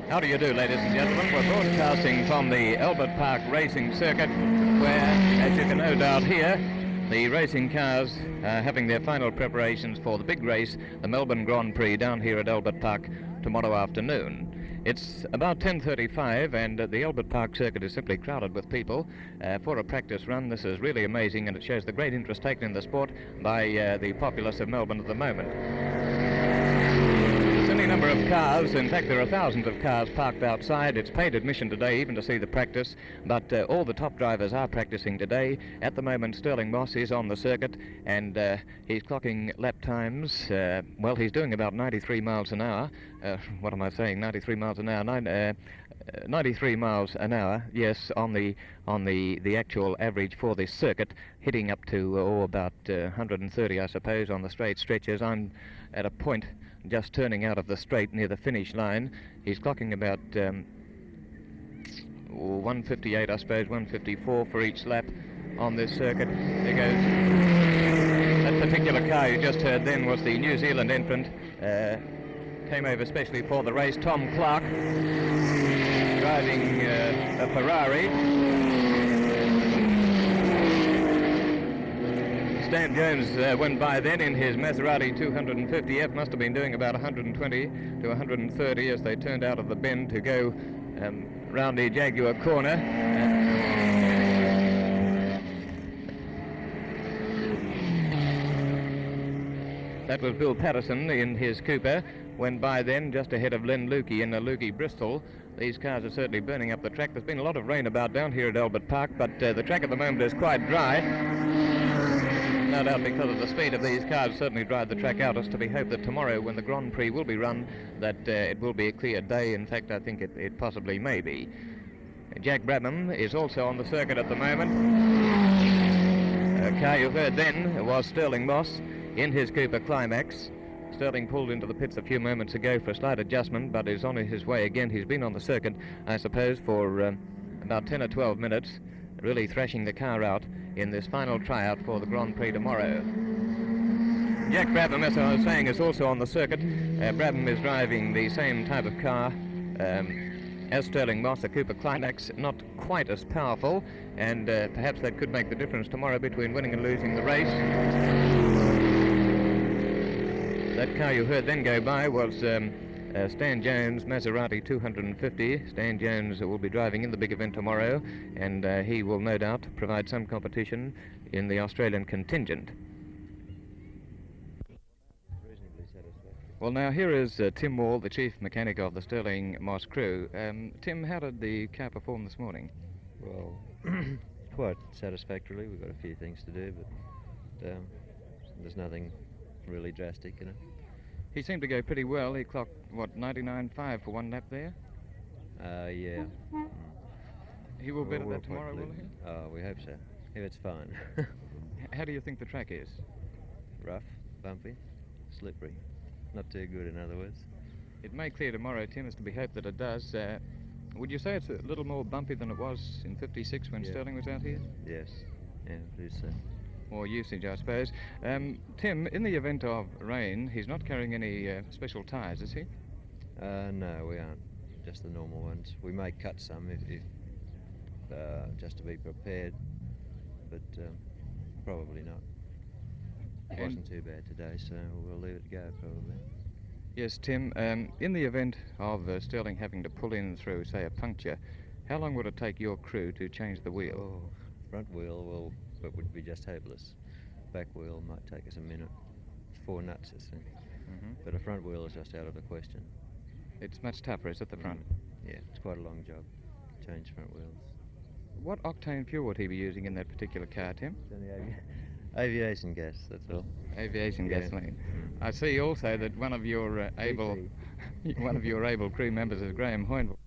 How do you do, ladies and gentlemen? We're broadcasting from the Albert Park racing circuit, where, as you can no doubt hear, the racing cars are having their final preparations for the big race, the Melbourne Grand Prix, down here at Albert Park tomorrow afternoon. It's about 10:35 and the Albert Park circuit is simply crowded with people for a practice run. This is really amazing, and it shows the great interest taken in the sport by the populace of Melbourne at the moment. There's any number of cars. In fact, there are thousands of cars parked outside. It's paid admission today even to see the practice, but all the top drivers are practicing today. At the moment, Sterling Moss is on the circuit, and he's clocking lap times. Well, he's doing about 93 miles an hour. What am I saying? 93 miles an hour. 93 miles an hour, yes, on the actual average for this circuit, hitting up to about 130, I suppose, on the straight stretches. I'm at a point just turning out of the straight near the finish line. He's clocking about 158, I suppose, 154 for each lap on this circuit. There goes. That particular car you just heard then was the New Zealand entrant. Came over specially for the race, Tom Clark, driving a Ferrari. Stan Jones went by then in his Maserati 250F, must have been doing about 120 to 130 as they turned out of the bend to go round the Jaguar corner. That was Bill Patterson in his Cooper. Went by then just ahead of Len Lukey in a Lukey Bristol. These cars are certainly burning up the track. There's been a lot of rain about down here at Albert Park, but the track at the moment is quite dry. No doubt because of the speed of these cars certainly dried the track out. It's to be hoped that tomorrow, when the Grand Prix will be run, that it will be a clear day. In fact, I think it possibly may be. Jack Brabham is also on the circuit at the moment. A car you heard then was Sterling Moss in his Cooper Climax. Sterling pulled into the pits a few moments ago for a slight adjustment, but is on his way again. He's been on the circuit, I suppose, for about 10 or 12 minutes, really thrashing the car out in this final tryout for the Grand Prix tomorrow. Jack Brabham, as I was saying, is also on the circuit. Brabham is driving the same type of car as Sterling Moss, a Cooper Climax, not quite as powerful, and perhaps that could make the difference tomorrow between winning and losing the race. That car you heard then go by was Stan Jones' Maserati 250. Stan Jones will be driving in the big event tomorrow, and he will no doubt provide some competition in the Australian contingent. Well, now here is Tim Wall, the chief mechanic of the Sterling Moss crew. Tim, how did the car perform this morning? Well, quite satisfactorily. We've got a few things to do, but there's nothing really drastic, you know. He seemed to go pretty well. He clocked, what, 99.5 for one lap there? Yeah. He will better that tomorrow, will he? Oh, we hope so. If it's fine. How do you think the track is? Rough, bumpy, slippery. Not too good, in other words. It may clear tomorrow, Tim, is to be hoped that it does. Would you say it's a little more bumpy than it was in 56 when Sterling was out here? Yes. Yeah, I do so. More usage, I suppose. Tim, in the event of rain, he's not carrying any special tyres, is he? No, we aren't. Just the normal ones. We may cut some if just to be prepared, but probably not. It wasn't too bad today, so we'll leave it go, probably. Yes, Tim, in the event of Sterling having to pull in through, say, a puncture, how long would it take your crew to change the wheel? Oh, front wheel, well, it would be just hopeless. Back wheel might take us a minute. It's 4 nuts, I think. But a front wheel is just out of the question. It's much tougher, is it, the front? Yeah, it's quite a long job. Change front wheels. What octane fuel would he be using in that particular car, Tim? It's only aviation gas, that's all. Aviation gasoline. I see also that one of your able crew members is Graham Hoynville.